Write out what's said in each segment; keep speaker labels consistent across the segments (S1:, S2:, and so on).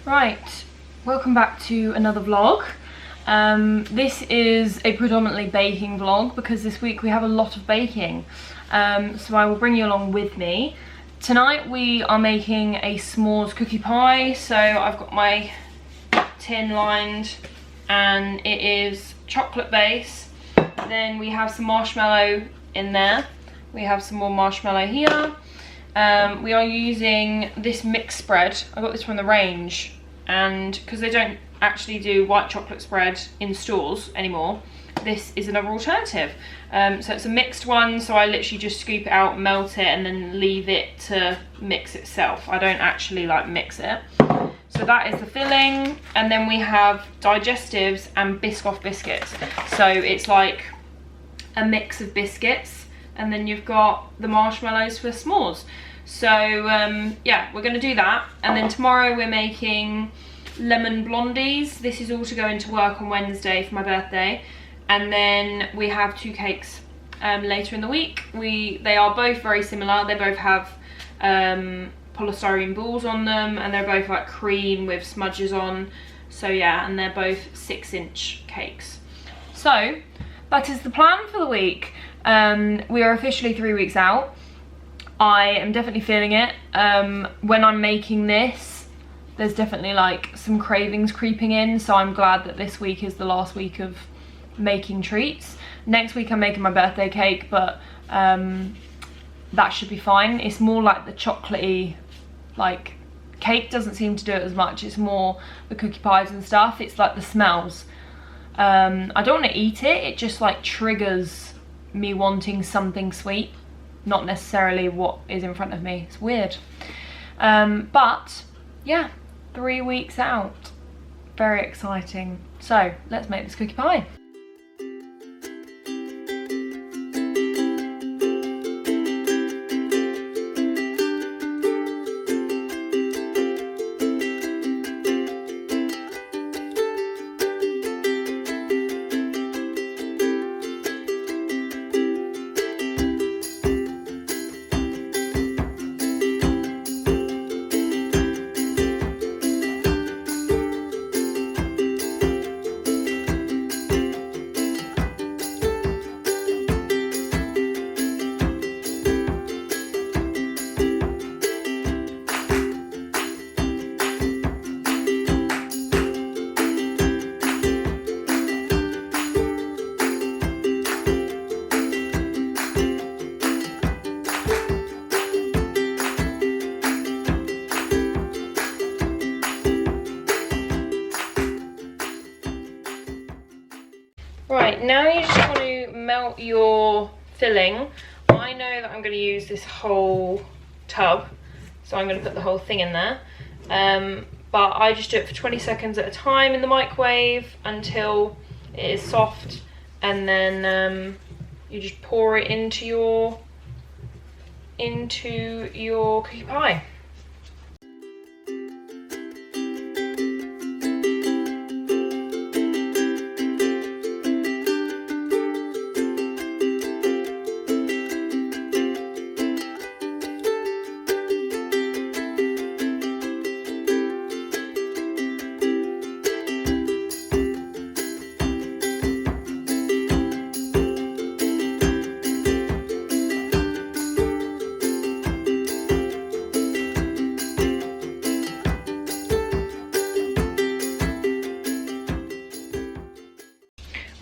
S1: Right, welcome back to another vlog. This is a predominantly baking vlog because this week we have a lot of baking. So I will bring you along with me. Tonight we are making a s'mores cookie pie. So I've got my tin lined and it is chocolate base. Then we have some marshmallow in there. We have some more marshmallow here. We are using this mixed spread. I got this from the range, and because they don't actually do white chocolate spread in stores anymore, this is another alternative. So it's a mixed one, so I literally just scoop it out, melt it, and then leave it to mix itself. I don't actually like mix it. So that is the filling, and then we have digestives and Biscoff biscuits. So it's like a mix of biscuits, and then you've got the marshmallows for s'mores. So yeah, we're going to do that, and then tomorrow we're making lemon blondies. This is all to go into work on Wednesday for my birthday, and then we have 2 cakes later in the week. They are both very similar. They both have polystyrene balls on them, and they're both like cream with smudges on. So yeah, and they're both 6-inch cakes. So that is the plan for the week. We are officially 3 weeks out. I am definitely feeling it. When I'm making this, there's definitely like some cravings creeping in, so I'm glad that this week is the last week of making treats. Next week I'm making my birthday cake, but that should be fine. It's more like the chocolatey, like, cake doesn't seem to do it as much. It's more the cookie pies and stuff. It's like the smells. I don't want to eat it. It just like triggers me wanting something sweet, not necessarily what is in front of me. It's weird. But yeah, 3 weeks out. Very exciting. So let's make this cookie pie. Right, now you just want to melt your filling. I know that I'm going to use this whole tub, so I'm going to put the whole thing in there. But I just do it for 20 seconds at a time in the microwave until it is soft, and then you just pour it into your cookie pie.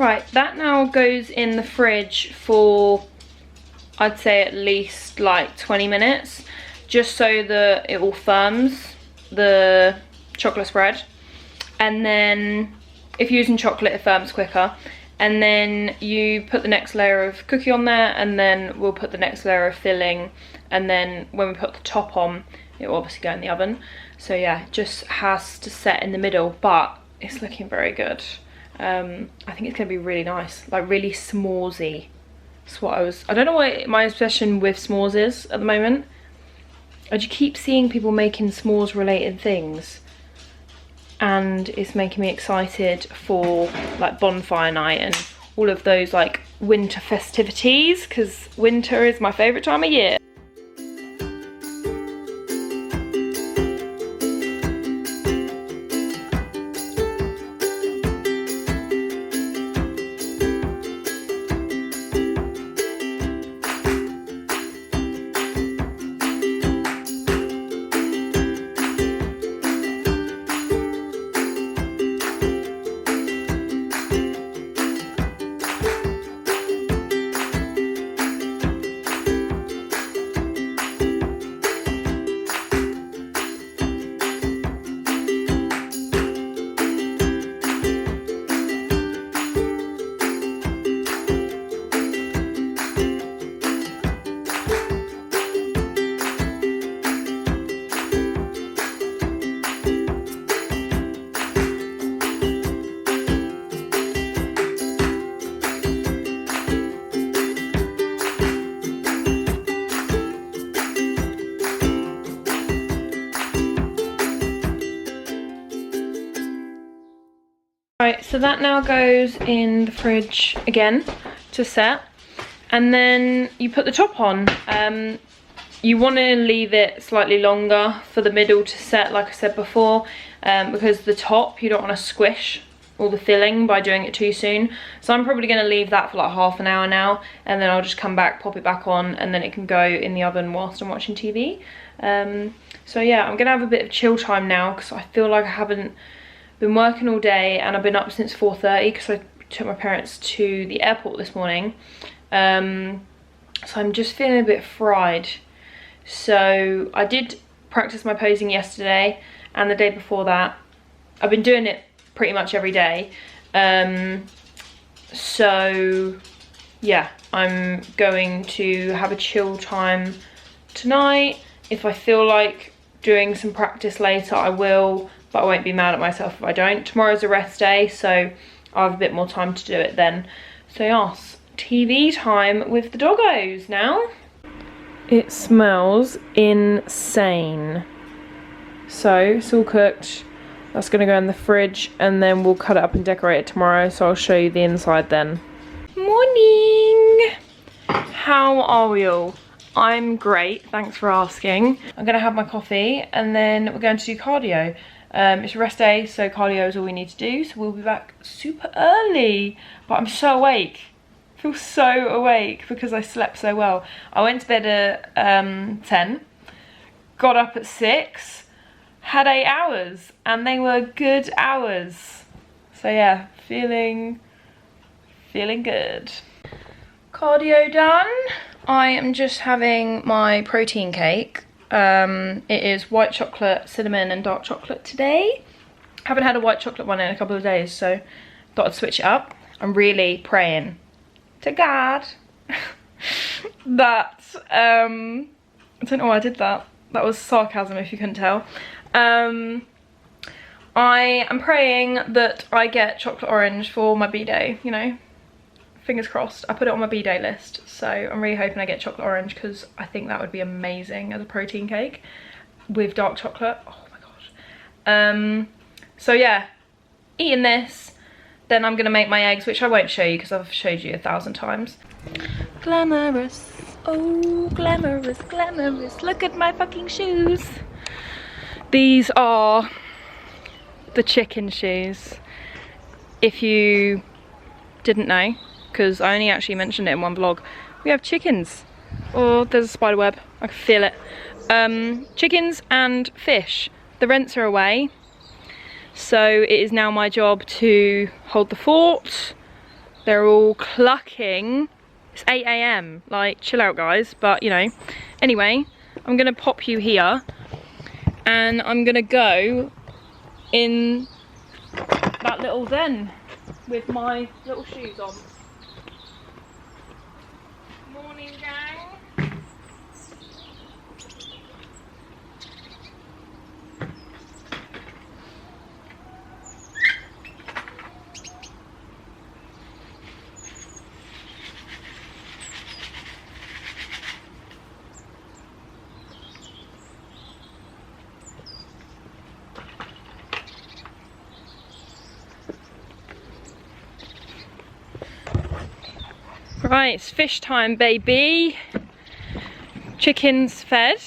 S1: Right, that now goes in the fridge for, I'd say, at least like 20 minutes, just so that it all firms, the chocolate spread. And then if you're using chocolate, it firms quicker. And then you put the next layer of cookie on there, and then we'll put the next layer of filling, and then when we put the top on, it will obviously go in the oven. So yeah, it just has to set in the middle, but it's looking very good. I think it's going to be really nice, like really s'moresy. That's what I don't know what my obsession with s'mores is at the moment. I just keep seeing people making s'mores related things, and it's making me excited for like bonfire night and all of those like winter festivities, because winter is my favourite time of year. Right, so that now goes in the fridge again to set, and then you put the top on. You want to leave it slightly longer for the middle to set, like I said before, because the top, you don't want to squish all the filling by doing it too soon. So I'm probably going to leave that for like half an hour now, and then I'll just come back, pop it back on, and then it can go in the oven whilst I'm watching TV. So yeah, I'm going to have a bit of chill time now, because I feel like I haven't been working all day, and I've been up since 4:30 because I took my parents to the airport this morning. So I'm just feeling a bit fried. So I did practice my posing yesterday and the day before that. I've been doing it pretty much every day. So yeah, I'm going to have a chill time tonight. If I feel like doing some practice later, I will, but I won't be mad at myself if I don't. Tomorrow's a rest day, so I'll have a bit more time to do it then. So yes, TV time with the doggos now. It smells insane. So it's all cooked. That's gonna go in the fridge, and then we'll cut it up and decorate it tomorrow, so I'll show you the inside then. Morning! How are we all? I'm great, thanks for asking. I'm gonna have my coffee, and then we're going to do cardio. It's a rest day, so cardio is all we need to do, so we'll be back super early. But I'm so awake. I feel so awake because I slept so well. I went to bed at 10, got up at 6, had 8 hours, and they were good hours. So yeah, feeling good. Cardio done. I am just having my protein cake. It is white chocolate, cinnamon and dark chocolate today. Haven't had a white chocolate one in a couple of days, so thought I'd switch it up. I'm really praying to God that, I don't know why I did that. That was sarcasm if you couldn't tell. I am praying that I get chocolate orange for my B-day, you know. Fingers crossed. I put it on my B-day list, so I'm really hoping I get chocolate orange, because I think that would be amazing as a protein cake with dark chocolate. Oh my gosh. So yeah, eating this, then I'm gonna make my eggs, which I won't show you because I've showed you 1,000 times. Glamorous, oh glamorous, glamorous, look at my fucking shoes. These are the chicken shoes, if you didn't know, because I only actually mentioned it in one vlog. We have chickens. Oh, there's a spider web, I can feel it. Chickens and fish. The rents are away, so it is now my job to hold the fort. They're all clucking. It's 8 AM, like chill out guys, but you know. Anyway, I'm gonna pop you here, and I'm gonna go in that little den with my little shoes on. Morning gang. Right, it's fish time, baby. Chicken's fed.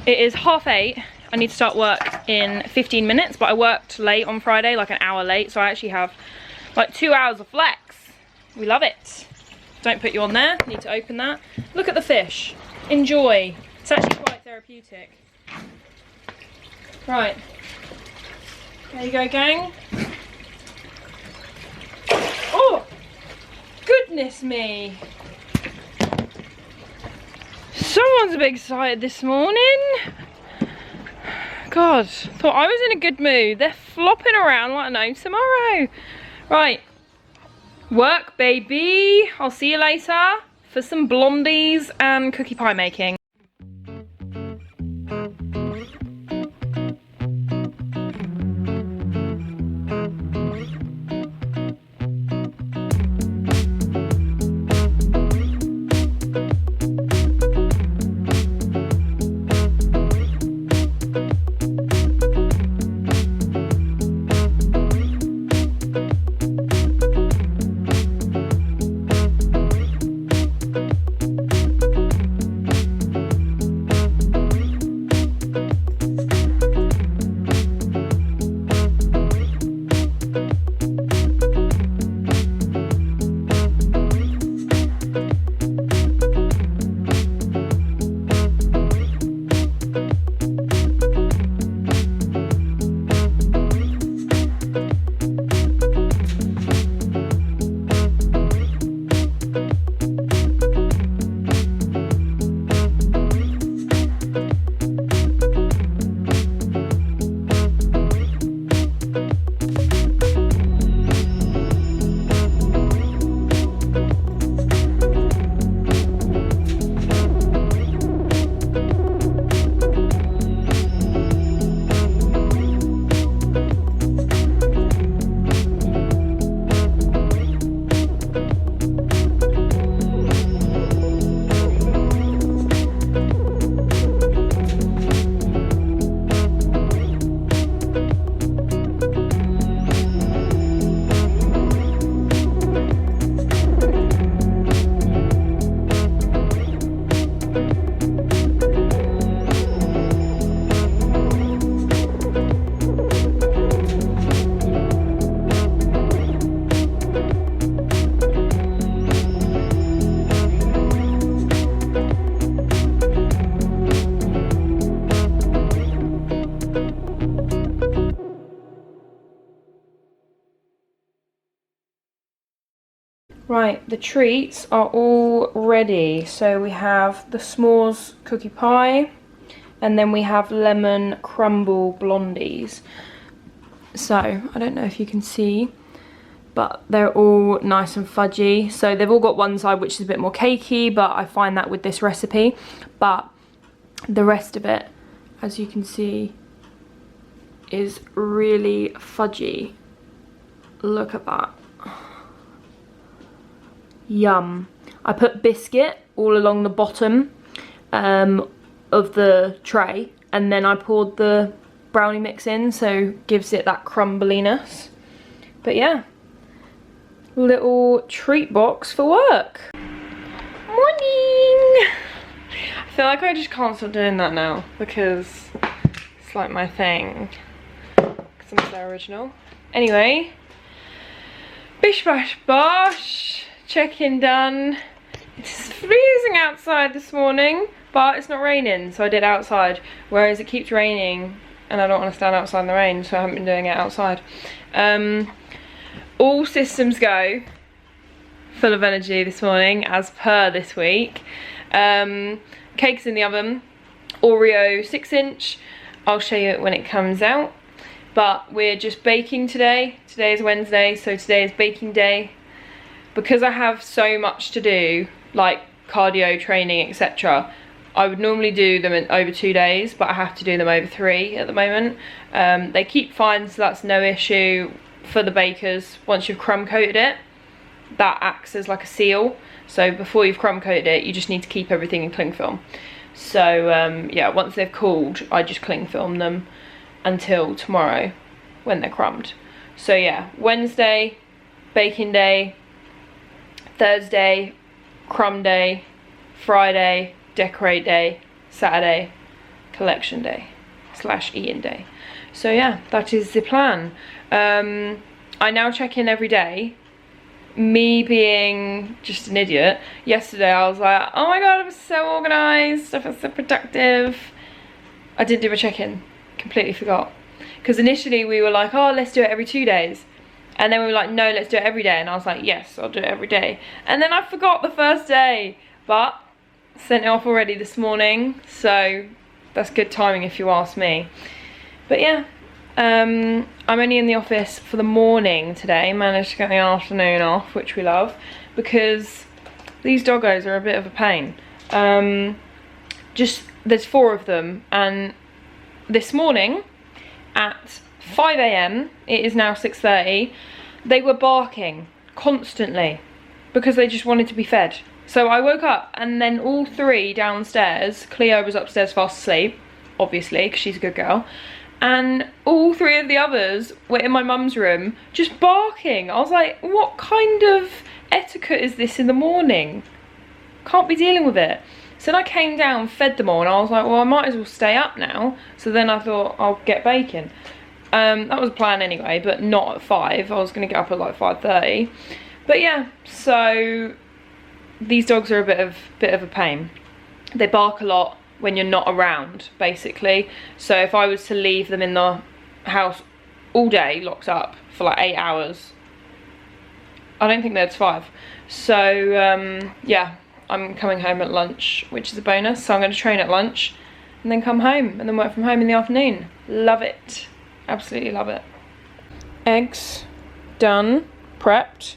S1: It is 8:30. I need to start work in 15 minutes, but I worked late on Friday, like an hour late, so I actually have like 2 hours of flex. We love it. Don't put you on there, need to open that. Look at the fish, enjoy. It's actually quite therapeutic. Right, there you go gang. Oh! Goodness me. Someone's a bit excited this morning. God, thought I was in a good mood. They're flopping around like no tomorrow. Right, work baby. I'll see you later for some blondies and cookie pie making. Right, the treats are all ready. So we have the s'mores cookie pie, and then we have lemon crumble blondies. So, I don't know if you can see, but they're all nice and fudgy. So they've all got one side which is a bit more cakey, but I find that with this recipe. But the rest of it, as you can see, is really fudgy. Look at that. Yum. I put biscuit all along the bottom of the tray, and then I poured the brownie mix in, so gives it that crumbliness. But yeah, little treat box for work. Morning! I feel like I just can't stop doing that now because it's like my thing, because I'm so original. Anyway, bish bash bosh, check-in done. It's freezing outside this morning, but it's not raining, so I did outside, whereas it keeps raining and I don't want to stand outside in the rain, so I haven't been doing it outside. All systems go, full of energy this morning, as per this week. Cake's in the oven, Oreo 6-inch. I'll show you it when it comes out. But we're just baking today. Today is Wednesday, so today is baking day. Because I have so much to do, like cardio training, etc., I would normally do them in over 2 days, but I have to do them over 3 at the moment. They keep fine, so that's no issue for the bakers. Once you've crumb coated it, that acts as like a seal. So before you've crumb coated it, you just need to keep everything in cling film. So yeah, once they've cooled, I just cling film them until tomorrow when they're crumbed. So yeah, Wednesday, baking day, Thursday, crumb day, Friday, decorate day, Saturday, collection day / eating day. So yeah, that is the plan. I now check in every day. Me being just an idiot, yesterday I was like, oh my god, I'm so organised, I feel so productive. I didn't do my check-in, completely forgot. Because initially we were like, oh, let's do it every 2 days. And then we were like, no, let's do it every day. And I was like, yes, I'll do it every day. And then I forgot the first day, but sent it off already this morning, so that's good timing if you ask me. But yeah, I'm only in the office for the morning today, managed to get the afternoon off, which we love, because these doggos are a bit of a pain. There's 4 of them, and this morning at 5 AM, it is now 6:30, they were barking constantly because they just wanted to be fed. So I woke up, and then all 3 downstairs, Cleo was upstairs fast asleep, obviously, because she's a good girl, and all 3 of the others were in my mum's room, just barking. I was like, what kind of etiquette is this in the morning? Can't be dealing with it. So then I came down, fed them all, and I was like, well, I might as well stay up now. So then I thought, I'll get baking. That was the plan anyway, but not at 5. I was going to get up at like 5:30. But yeah, so these dogs are a bit of a pain. They bark a lot when you're not around, basically. So if I was to leave them in the house all day, locked up for like 8 hours, I don't think they'd survive. So yeah, I'm coming home at lunch, which is a bonus. So I'm going to train at lunch and then come home and then work from home in the afternoon. Love it. Absolutely love it. Eggs done, prepped,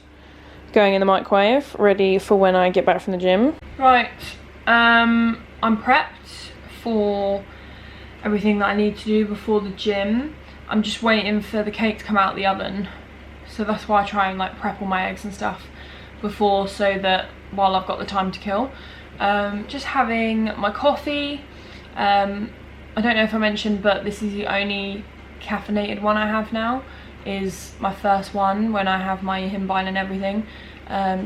S1: going in the microwave, ready for when I get back from the gym. Right, I'm prepped for everything that I need to do before the gym. I'm just waiting for the cake to come out of the oven, so that's why I try and like prep all my eggs and stuff before, so that while I've got the time to kill. Just having my coffee. I don't know if I mentioned, but this is the only caffeinated one I have now. Is my first one when I have my Himbine and everything,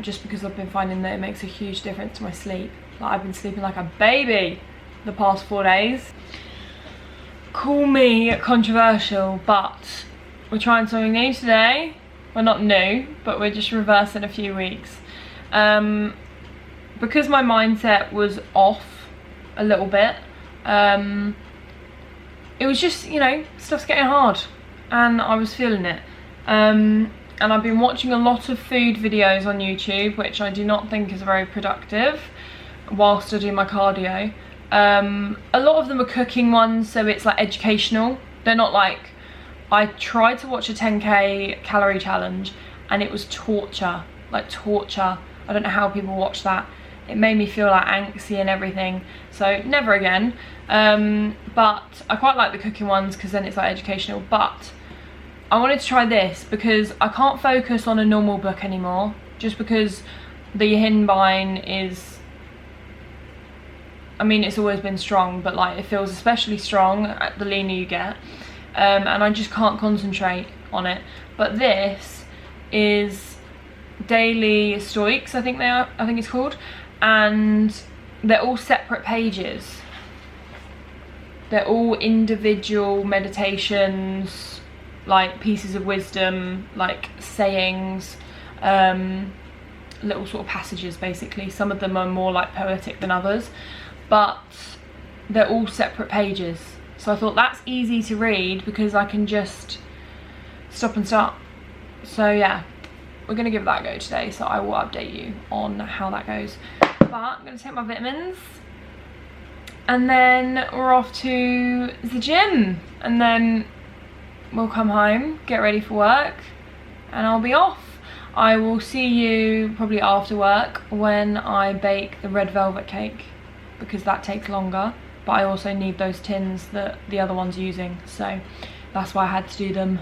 S1: just because I've been finding that it makes a huge difference to my sleep. Like, I've been sleeping like a baby the past 4 days. Call me controversial, but we're trying something new today. Well, not new, but we're just reversing a few weeks. Because my mindset was off a little bit, it was just, you know, stuff's getting hard and I was feeling it. and I've been watching a lot of food videos on YouTube, which I do not think is very productive whilst I do my cardio. A lot of them are cooking ones, so it's like educational. They're not like, I tried to watch a 10k calorie challenge and it was torture, like torture. I don't know how people watch that. It made me feel like angsty and everything, so never again. But I quite like the cooking ones because then it's like educational. But I wanted to try this because I can't focus on a normal book anymore, just because the hinbein is, I mean, it's always been strong, but like it feels especially strong the leaner you get, and I just can't concentrate on it. But this is Daily Stoics, I think it's called, and they're all separate pages. They're all individual meditations, like pieces of wisdom, like sayings, little sort of passages basically. Some of them are more like poetic than others, but they're all separate pages. So I thought that's easy to read because I can just stop and start. So yeah, we're gonna give that a go today, so I will update you on how that goes. But I'm gonna take my vitamins and then we're off to the gym, and then we'll come home, get ready for work, and I'll be off. I will see you probably after work when I bake the red velvet cake, because that takes longer, but I also need those tins that the other one's using, so that's why I had to do them,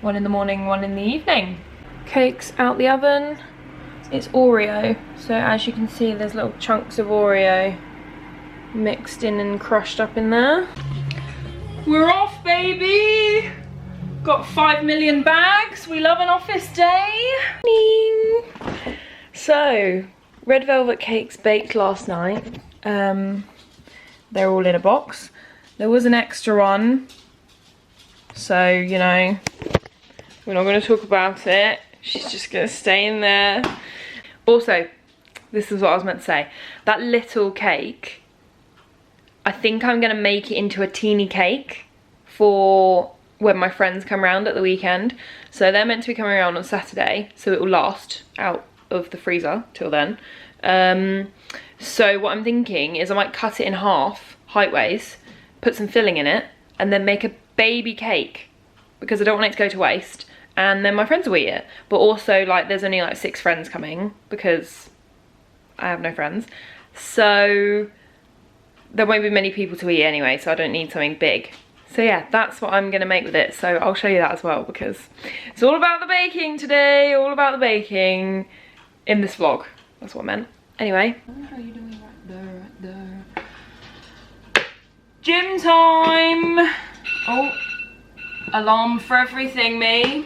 S1: one in the morning, one in the evening. Cake's out the oven. It's Oreo, so as you can see there's little chunks of Oreo mixed in and crushed up in there. We're off, baby! Got 5 million bags. We love an office day. So, red velvet cakes baked last night. They're all in a box. There was an extra one, so you know, we're not going to talk about it. She's just going to stay in there. Also, this is what I was meant to say. That little cake, I think I'm going to make it into a teeny cake for when my friends come round at the weekend. So they're meant to be coming around on Saturday, so it will last out of the freezer till then. So what I'm thinking is I might cut it in half, height-ways, put some filling in it, and then make a baby cake, because I don't want it to go to waste, and then my friends will eat it. But also, like, there's only like 6 friends coming because I have no friends, so there won't be many people to eat anyway, so I don't need something big. So yeah, that's what I'm gonna make with it, so I'll show you that as well, because it's all about the baking today, all about the baking in this vlog. That's what I meant. Anyway, how are you doing right there, right there? Gym time! Oh, alarm for everything, me.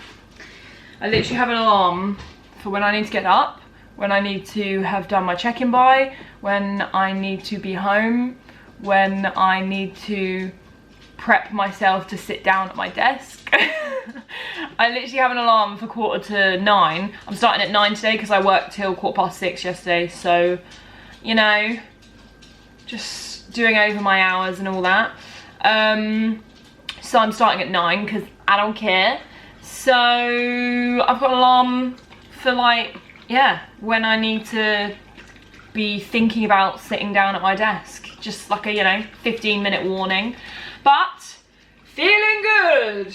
S1: I literally have an alarm for when I need to get up, when I need to have done my check-in by, when I need to be home, when I need to prep myself to sit down at my desk. I literally have an alarm for 9:15. I'm starting at 9 today because I worked till 6:15 yesterday, so you know, just doing over my hours and all that. So I'm starting at 9 because I don't care. So I've got an alarm for, like, yeah, when I need to be thinking about sitting down at my desk, just like a, you know, 15-minute warning. But feeling good.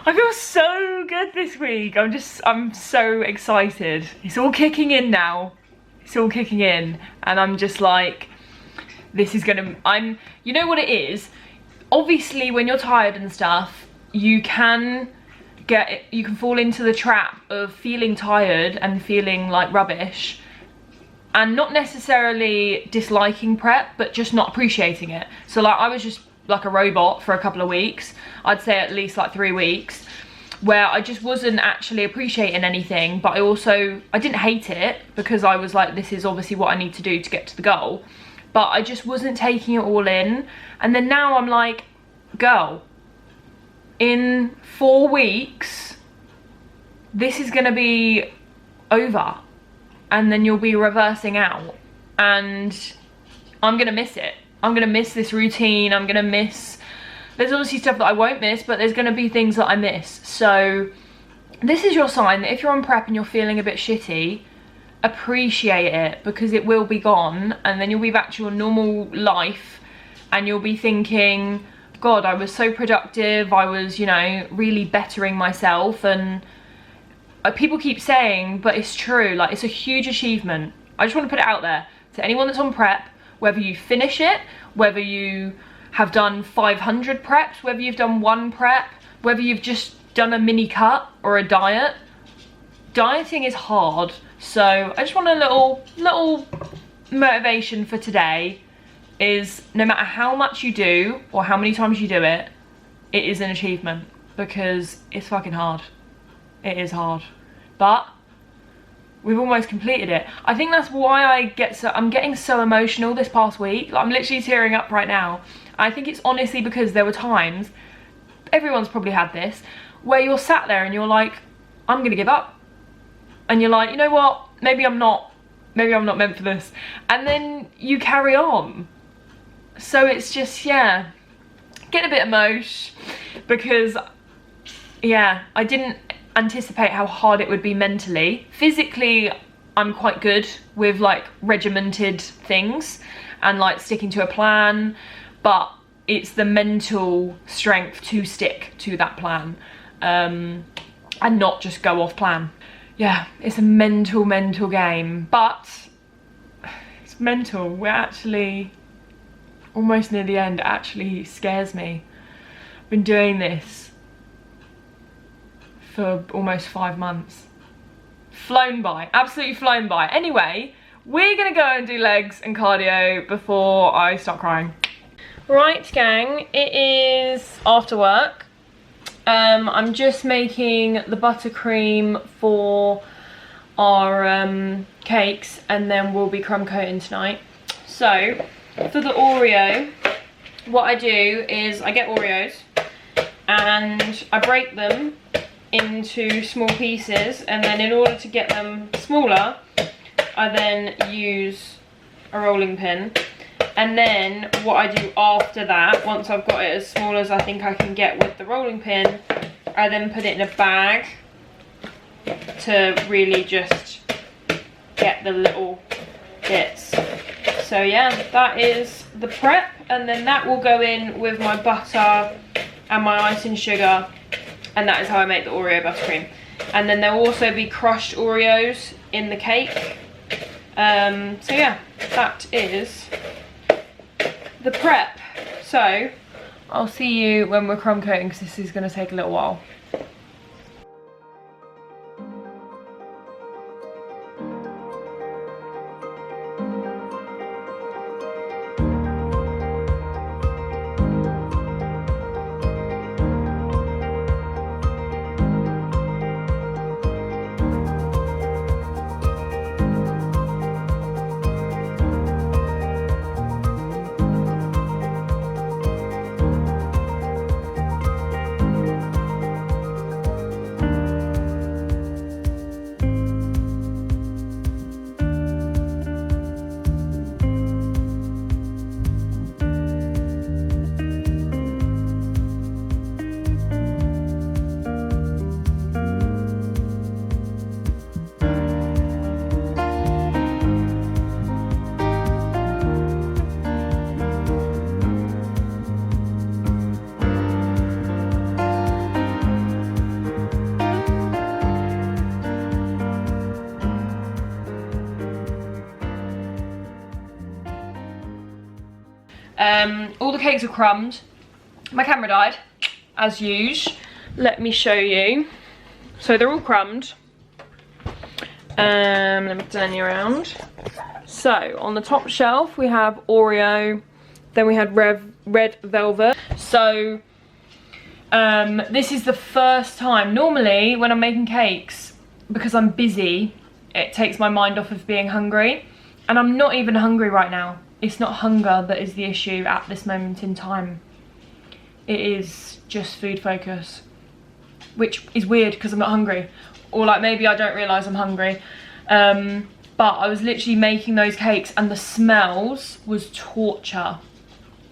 S1: I feel so good this week. I'm so excited. It's all kicking in now. It's all kicking in, and I'm just like, this is gonna, you know what it is? Obviously when you're tired and stuff, you can fall into the trap of feeling tired and feeling like rubbish, and not necessarily disliking prep, but just not appreciating it. So like, I was just like a robot for a couple of weeks. I'd say at least like 3 weeks, where I just wasn't actually appreciating anything, but I didn't hate it, because I was like, this is obviously what I need to do to get to the goal, but I just wasn't taking it all in. And then now I'm like, girl, in 4 weeks, this is gonna be over, and then you'll be reversing out, and I'm gonna miss it. I'm gonna miss this routine. I'm gonna miss, there's obviously stuff that I won't miss, but there's gonna be things that I miss. So this is your sign that if you're on prep and you're feeling a bit shitty, appreciate it, because it will be gone, and then you'll be back to your normal life and you'll be thinking, God, I was so productive, I was, you know, really bettering myself. And people keep saying, but it's true, like, it's a huge achievement. I just want to put it out there to anyone that's on prep, whether you finish it, whether you have done 500 preps, whether you've done 1 prep, whether you've just done a mini cut or a diet. Dieting is hard, so I just want a little motivation for today is, no matter how much you do or how many times you do it, it is an achievement, because it's fucking hard. It is hard, but we've almost completed it. I think that's why I'm getting so emotional this past week. Like, I'm literally tearing up right now. I think it's honestly because there were times, everyone's probably had this, where you're sat there and you're like, I'm gonna give up. And you're like, you know what, maybe I'm not meant for this. And then you carry on. So it's just, yeah, getting a bit emosh, because, yeah, I didn't anticipate how hard it would be mentally. Physically, I'm quite good with like regimented things and like sticking to a plan, but it's the mental strength to stick to that plan and not just go off plan. Yeah, it's a mental game, but it's mental. We're actually almost near the end. It actually scares me. I've been doing this for almost 5 months. Flown by, absolutely flown by. Anyway, we're gonna go and do legs and cardio before I start crying. Right, gang, it is after work. I'm just making the buttercream for our cakes, and then we'll be crumb coating tonight. So, for the Oreo, what I do is I get Oreos and I break them into small pieces, and then in order to get them smaller, I then use a rolling pin. And then what I do after that, once I've got it as small as I think I can get with the rolling pin, I then put it in a bag to really just get the little bits. So yeah, that is the prep, and then that will go in with my butter and my icing sugar, and that is how I make the Oreo buttercream. And then there will also be crushed Oreos in the cake. So yeah, that is the prep. So I'll see you when we're crumb coating, because this is going to take a little while. All the cakes are crumbed. My camera died, as usual. Let me show you. So they're all crumbed. Let me turn you around. So on the top shelf we have Oreo, then we had red velvet. So this is the first time. Normally when I'm making cakes, because I'm busy, it takes my mind off of being hungry, and I'm not even hungry right now. It's not hunger that is the issue at this moment in time. It is just food focus, which is weird because I'm not hungry, or like maybe I don't realise I'm hungry. But I was literally making those cakes and the smells was torture,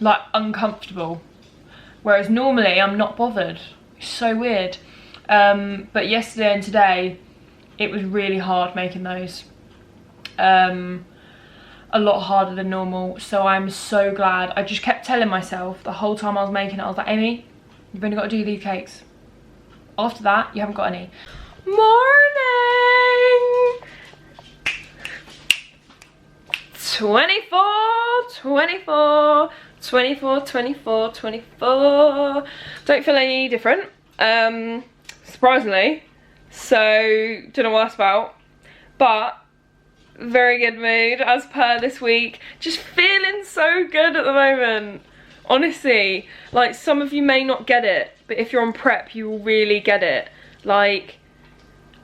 S1: like uncomfortable. Whereas normally I'm not bothered. It's so weird. But yesterday and today, it was really hard making those. A lot harder than normal, so I'm so glad. I just kept telling myself the whole time I was making it, I was like, Amy, you've only got to do these cakes. After that, you haven't got any. Morning! 24, 24, 24, 24, 24. Don't feel any different, surprisingly. So, don't know what that's about. But, very good mood as per this week. Just feeling so good at the moment. Honestly, like, some of you may not get it, but if you're on prep, you will really get it. Like,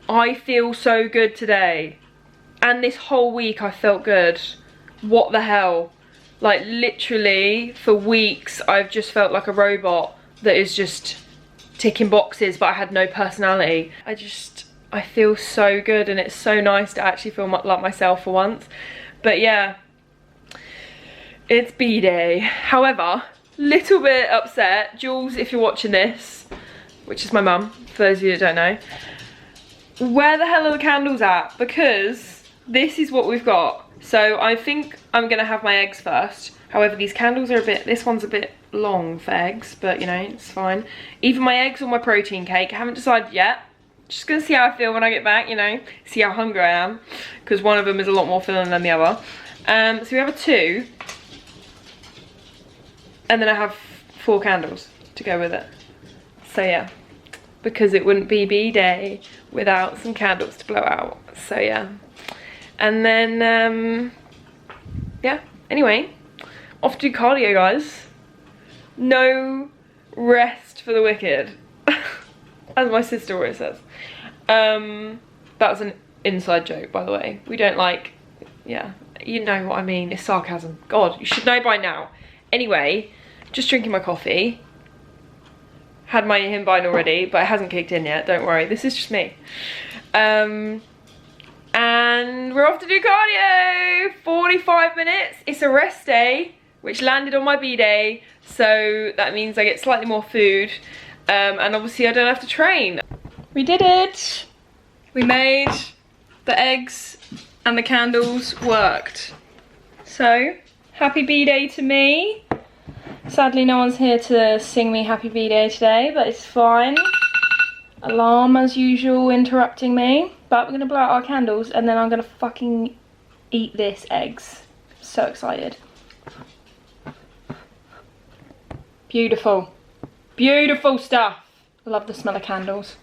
S1: I feel so good today. And this whole week I felt good. What the hell? Like, literally, for weeks, I've just felt like a robot that is just ticking boxes, but I had no personality. I feel so good, and it's so nice to actually feel like myself for once. But yeah, it's B-Day. However, little bit upset. Jules, if you're watching this, which is my mum, for those of you that don't know, where the hell are the candles at? Because this is what we've got. So I think I'm gonna have my eggs first. However, these candles are this one's a bit long for eggs, but you know, it's fine. Either my eggs or my protein cake. I haven't decided yet. Just gonna see how I feel when I get back, you know, see how hungry I am, because one of them is a lot more filling than the other. So we have a 2, and then I have 4 candles to go with it. So yeah, because it wouldn't be B-Day without some candles to blow out. So yeah, and then yeah. Anyway, off to do cardio, guys. No rest for the wicked, as my sister always says. That's an inside joke, by the way. We don't like, yeah, you know what I mean. It's sarcasm. God, you should know by now. Anyway, just drinking my coffee. Had my Himbine already, but it hasn't kicked in yet. Don't worry, this is just me. And we're off to do cardio. 45 minutes. It's a rest day, which landed on my B-Day, so that means I get slightly more food. And obviously I don't have to train. We did it! We made the eggs and the candles worked. So, happy B-Day to me. Sadly no one's here to sing me happy B-Day today, but it's fine. Alarm as usual interrupting me. But we're gonna blow out our candles and then I'm gonna fucking eat this eggs. So excited. Beautiful. Beautiful stuff. I love the smell of candles.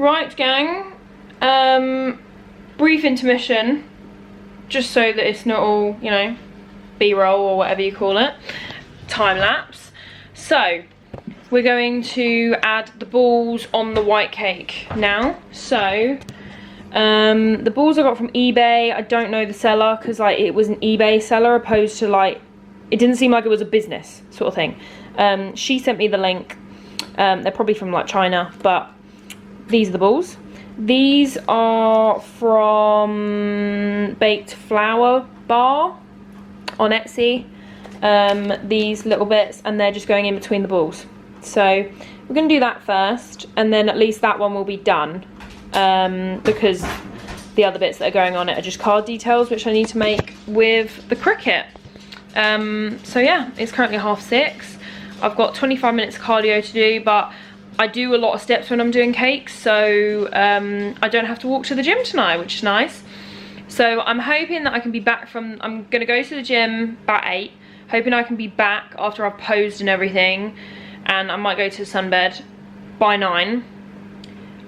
S1: Right, gang. Brief intermission, just so that it's not all, you know, B-roll or whatever you call it. Time lapse. So we're going to add the balls on the white cake now. So the balls I got from eBay. I don't know the seller because like it was an eBay seller opposed to like, it didn't seem like it was a business sort of thing. She sent me the link. They're probably from like China, but these are the balls. These are from Baked Flour Bar on Etsy. These little bits, and they're just going in between the balls. So we're going to do that first, and then at least that one will be done, because the other bits that are going on it are just card details, which I need to make with the Cricut. So yeah, it's currently 6:30. I've got 25 minutes cardio to do, but I do a lot of steps when I'm doing cakes, so I don't have to walk to the gym tonight, which is nice. So I'm hoping that I can be back from, I'm gonna go to the gym about 8, hoping I can be back after I've posed and everything, and I might go to the sunbed by 9.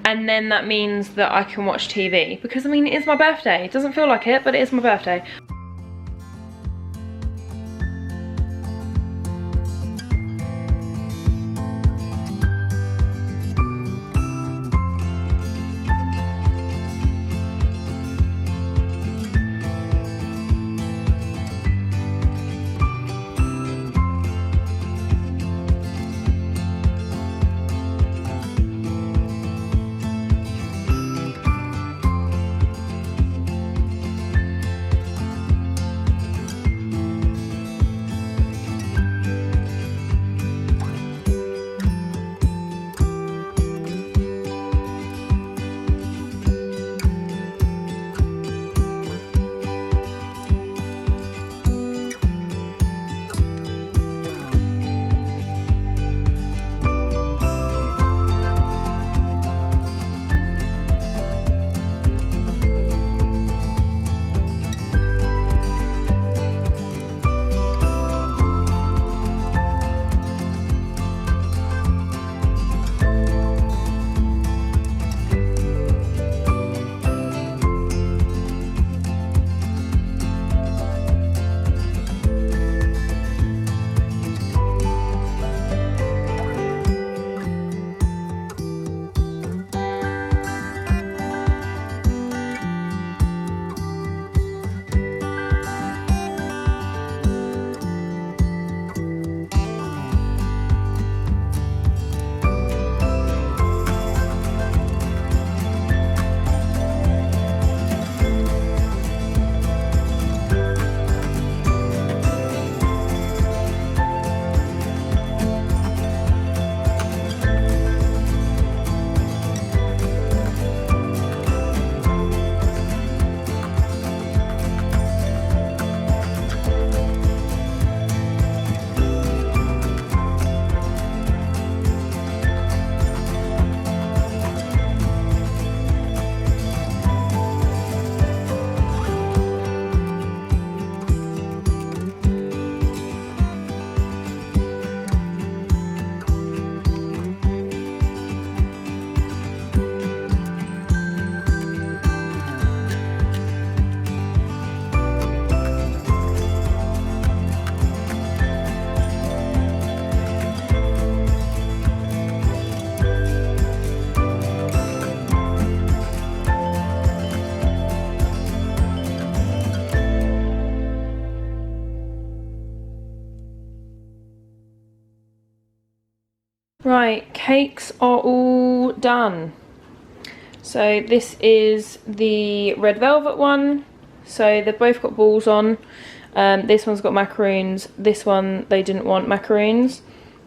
S1: And then that means that I can watch TV, because I mean, it is my birthday. It doesn't feel like it, but it is my birthday. Right, cakes are all done. So this is the red velvet one. So they've both got balls on. This one's got macaroons. This one, they didn't want macaroons.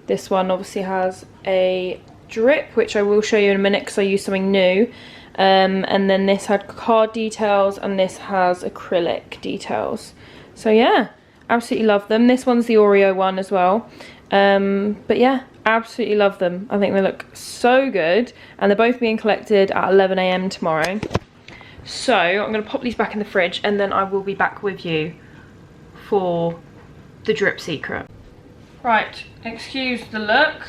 S1: This one obviously has a drip, which I will show you in a minute because I used something new. And then this had card details, and this has acrylic details. So yeah, absolutely love them. This one's the Oreo one as well. But yeah, absolutely love them. I think they look so good, and they're both being collected at 11 AM tomorrow. So I'm going to pop these back in the fridge, and then I will be back with you for the drip secret. Right, excuse the look,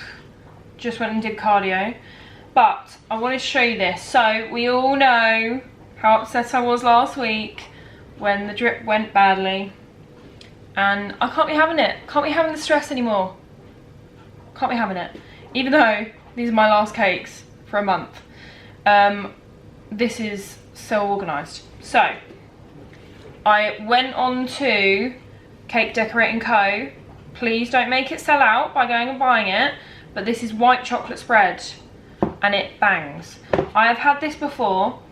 S1: just went and did cardio, But I wanted to show you this. So we all know how upset I was last week when the drip went badly. And I can't be having it. Can't be having the stress anymore. Can't be having it. Even though these are my last cakes for a month. This is so organised. So, I went on to Cake Decorating Co. Please don't make it sell out by going and buying it. But this is white chocolate spread. And it bangs. I have had this before.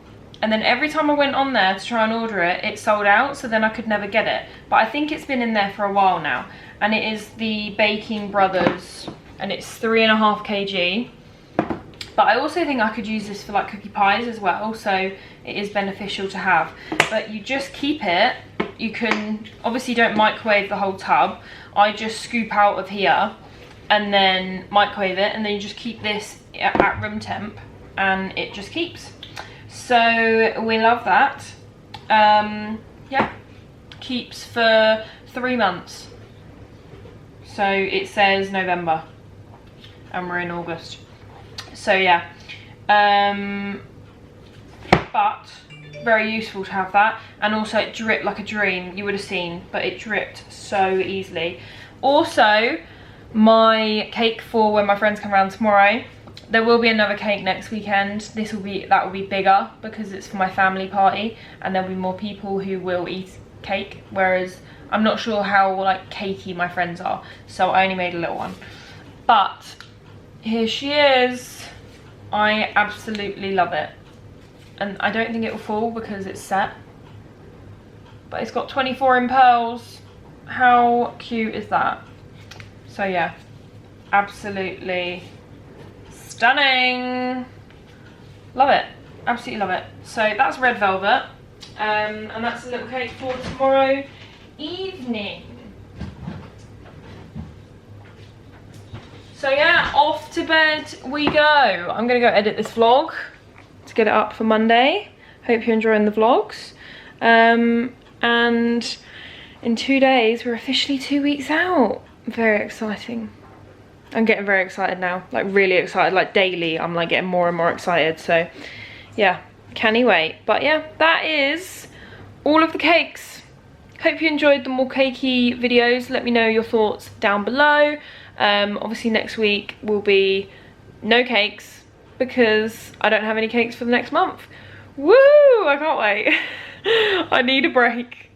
S1: And then every time I went on there to try and order it, it sold out. So then I could never get it. But I think it's been in there for a while now. And it is the Baking Brothers. And it's 3.5 kg. But I also think I could use this for like cookie pies as well, so it is beneficial to have. But you just keep it. You can, obviously don't microwave the whole tub. I just scoop out of here and then microwave it, and then you just keep this at room temp and it just keeps. So we love that. Yeah, keeps for 3 months. So it says November and we're in August. So yeah, but very useful to have that. And also it dripped like a dream, you would have seen, but it dripped so easily. Also, my cake for when my friends come around tomorrow, there will be another cake next weekend. That will be bigger because it's for my family party, and there'll be more people who will eat cake, whereas I'm not sure how like cakey my friends are, so I only made a little one. But here she is. I absolutely love it, and I don't think it will fall because it's set, but it's got 24 in pearls. How cute is that? So yeah, absolutely stunning. Love it, absolutely love it. So that's red velvet, and that's a little cake for tomorrow evening. So yeah, off to bed we go. I'm gonna go edit this vlog to get it up for Monday. Hope you're enjoying the vlogs. And in 2 days, we're officially 2 weeks out. Very exciting. I'm getting very excited now, like really excited, like daily. I'm like getting more and more excited. So yeah, can't wait. But yeah, that is all of the cakes. Hope you enjoyed the more cakey videos. Let me know your thoughts down below. Obviously next week will be no cakes because I don't have any cakes for the next month. Woo! I can't wait. I need a break.